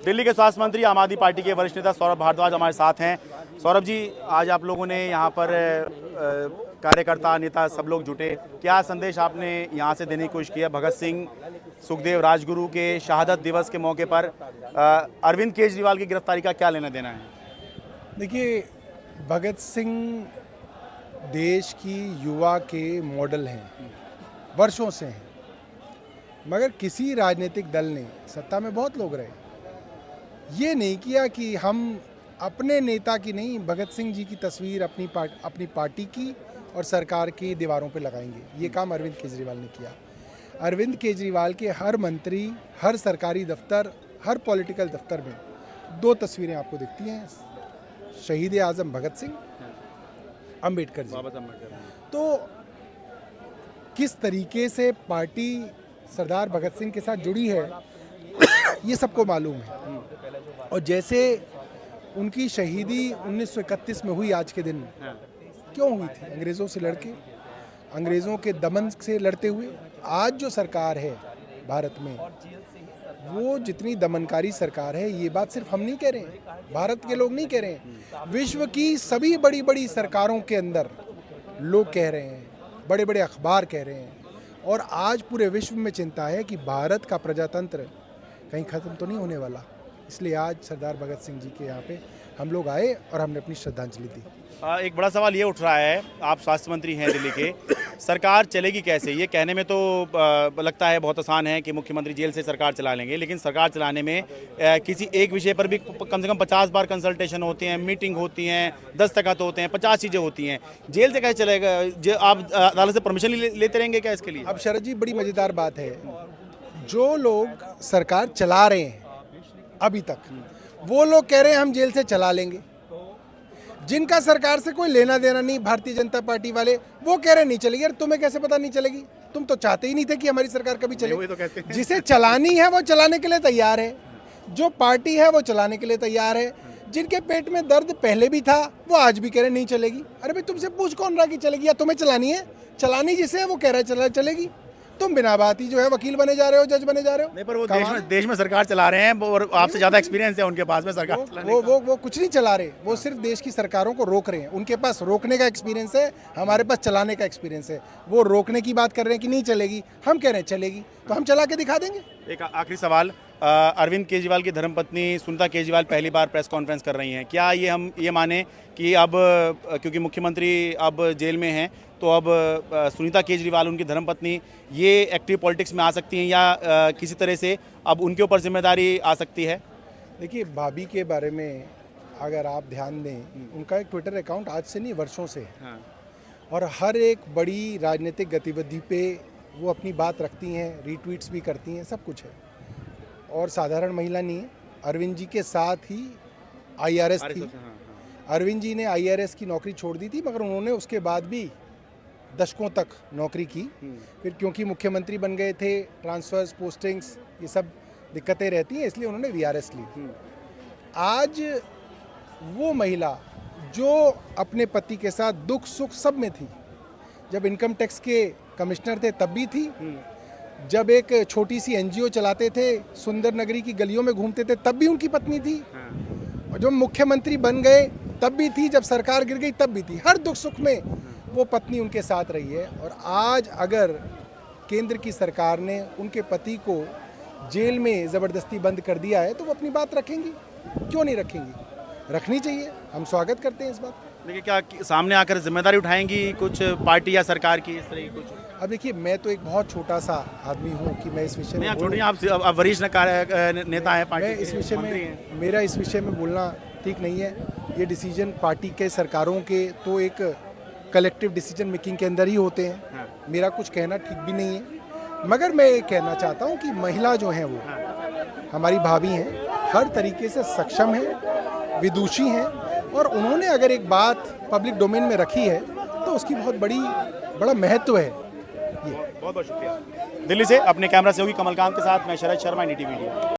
दिल्ली के स्वास्थ्य मंत्री आम आदमी पार्टी के वरिष्ठ नेता सौरभ भारद्वाज हमारे साथ हैं। सौरभ जी, आज आप लोगों ने यहाँ पर कार्यकर्ता नेता सब लोग जुटे, क्या संदेश आपने यहाँ से देने की कोशिश किया? भगत सिंह, सुखदेव, राजगुरु के शहादत दिवस के मौके पर अरविंद केजरीवाल की गिरफ्तारी का क्या लेना देना है? देखिए, भगत सिंह देश की युवा के मॉडल हैं, वर्षों से हैं, मगर किसी राजनीतिक दल ने, सत्ता में बहुत लोग रहे, ये नहीं किया कि हम अपने नेता की नहीं, भगत सिंह जी की तस्वीर अपनी पार्टी की और सरकार की दीवारों पे लगाएंगे। ये काम अरविंद केजरीवाल ने किया। अरविंद केजरीवाल के हर मंत्री, हर सरकारी दफ्तर, हर पॉलिटिकल दफ्तर में दो तस्वीरें आपको दिखती हैं, शहीद आज़म भगत सिंह, अम्बेडकर जी। तो किस तरीके से पार्टी सरदार भगत सिंह के साथ जुड़ी है ये सबको मालूम है। और जैसे उनकी शहीदी 1931 में हुई आज के दिन, क्यों हुई थी? अंग्रेज़ों से लड़के, अंग्रेज़ों के दमन से लड़ते हुए। आज जो सरकार है भारत में, वो जितनी दमनकारी सरकार है, ये बात सिर्फ हम नहीं कह रहे हैं, भारत के लोग नहीं कह रहे हैं, विश्व की सभी बड़ी बड़ी सरकारों के अंदर लोग कह रहे हैं, बड़े बड़े अखबार कह रहे हैं। और आज पूरे विश्व में चिंता है कि भारत का प्रजातंत्र कहीं ख़त्म तो नहीं होने वाला। इसलिए आज सरदार भगत सिंह जी के यहाँ पे हम लोग आए और हमने अपनी श्रद्धांजलि दी। एक बड़ा सवाल ये उठ रहा है, आप स्वास्थ्य मंत्री हैं दिल्ली के, सरकार चलेगी कैसे? ये कहने में तो लगता है बहुत आसान है कि मुख्यमंत्री जेल से सरकार चला लेंगे, लेकिन सरकार चलाने में किसी एक विषय पर भी कम से कम 50 बार कंसल्टेशन होते हैं, मीटिंग होती हैं, दस्तखत होते हैं, 50 चीज़ें होती हैं। जेल से कैसे चलेगा? आप अदालत से परमिशन लेते रहेंगे क्या इसके लिए? अब शरद जी, बड़ी मज़ेदार बात है, जो लोग सरकार चला रहे हैं अभी तक, वो लोग कह रहे हैं हम जेल से चला लेंगे। जिनका सरकार से कोई लेना देना नहीं, भारतीय जनता पार्टी वाले, वो कह रहे नहीं चलेगी। यार तुम्हें कैसे पता नहीं चलेगी? तुम तो चाहते ही नहीं थे कि हमारी सरकार कभी चले। तो कहते हैं। जिसे चलानी है वो चलाने के लिए तैयार है, जो पार्टी है वो चलाने के लिए तैयार है। जिनके पेट में दर्द पहले भी था, वो आज भी कह रहे नहीं चलेगी। अरे भाई, तुमसे पूछ कौन रहा कि चलेगी? या तुम्हें चलानी है? चलानी जिसे है वो कह रहा है चलेगी। तुम बिना बात ही जो है वकील बने जा रहे हो, जज बने जा रहे हो। नहीं, पर वो देश में सरकार चला रहे हैं और आपसे ज़्यादा एक्सपीरियंस है उनके पास में सरकार चलाने का। वो कुछ नहीं चला रहे, वो सिर्फ देश की सरकारों को रोक रहे हैं। उनके पास रोकने का एक्सपीरियंस है, हमारे पास चलाने का एक्सपीरियंस है। वो रोकने की बात कर रहे हैं कि नहीं चलेगी, हम कह रहे हैं चलेगी, तो हम चला के दिखा देंगे। एक आखिरी सवाल, अरविंद केजरीवाल की धर्मपत्नी सुनीता केजरीवाल पहली बार प्रेस कॉन्फ्रेंस कर रही हैं, क्या ये हम ये माने कि अब क्योंकि मुख्यमंत्री अब जेल में हैं, तो अब सुनीता केजरीवाल उनकी धर्मपत्नी ये एक्टिव पॉलिटिक्स में आ सकती हैं, या किसी तरह से अब उनके ऊपर जिम्मेदारी आ सकती है? देखिए, भाभी के बारे में अगर आप ध्यान दें, उनका एक ट्विटर अकाउंट आज से नहीं, वर्षों से है। और हर एक बड़ी राजनीतिक गतिविधि पे वो अपनी बात रखती हैं, रीट्वीट्स भी करती हैं, सब कुछ है। और साधारण महिला नहीं है। अरविंद जी के साथ ही IRS थी। अरविंद जी ने IRS की नौकरी छोड़ दी थी, मगर उन्होंने उसके बाद भी दशकों तक नौकरी की। फिर क्योंकि मुख्यमंत्री बन गए थे, ट्रांसफर्स, पोस्टिंग्स, ये सब दिक्कतें रहती हैं, इसलिए उन्होंने VRS ली। आज वो महिला जो अपने पति के साथ दुख सुख सब में थी, जब इनकम टैक्स के कमिश्नर थे तब भी थी, जब एक छोटी सी NGO चलाते थे, सुंदर नगरी की गलियों में घूमते थे, तब भी उनकी पत्नी थी। और जब मुख्यमंत्री बन गए तब भी थी, जब सरकार गिर गई तब भी थी। हर दुख सुख में वो पत्नी उनके साथ रही है। और आज अगर केंद्र की सरकार ने उनके पति को जेल में ज़बरदस्ती बंद कर दिया है, तो वो अपनी बात रखेंगी, क्यों नहीं रखेंगी? रखनी चाहिए, हम स्वागत करते हैं इस बात। देखिए, क्या सामने आकर जिम्मेदारी उठाएंगी कुछ पार्टी या सरकार की, इस तरह की कुछ? अब देखिए, मैं तो एक बहुत छोटा सा आदमी हूँ कि मैं इस विषय में आप वरिष्ठ नेता हैं पार्टी मैं इस विषय में, मेरा इस विषय में बोलना ठीक नहीं है। ये डिसीजन पार्टी के, सरकारों के तो एक कलेक्टिव डिसीजन मेकिंग के अंदर ही होते हैं। मेरा कुछ कहना ठीक भी नहीं है। मगर मैं ये कहना चाहता हूँ कि महिला जो हैं, वो हमारी भाभी हैं, हर तरीके से सक्षम हैं, विदुषी हैं, और उन्होंने अगर एक बात पब्लिक डोमेन में रखी है तो उसकी बड़ा महत्व है। ये बहुत बहुत शुक्रिया। दिल्ली से अपने कैमरा सहयोगी कमलकांत के साथ मैं शरद शर्मा, NDTV।